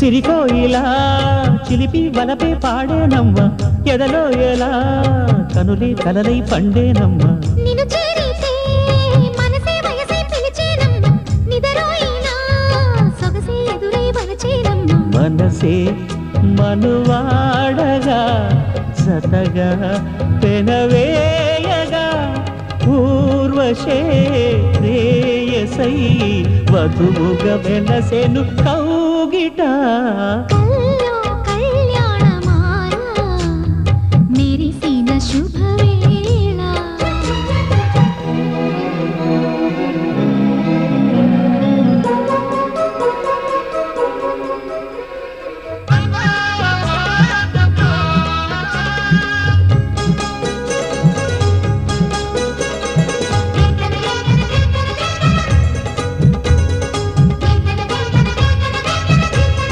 సిరికోయిలా చిలిపి వలపే పాడేనమ్మ ఎదలో ఎలా కనులే కలలై పండేనమ్మ నిన్ను చేరితే మనసే వయసే పిలిచేనమ్మ నిదరోయినా సొగసే ఎదురై వలచేనమ్మ మనసే మనువాడగా జతగా పెనవేయగా పూర్వశే శ్రేయసై వధువుగా వెలసెను కౌగిట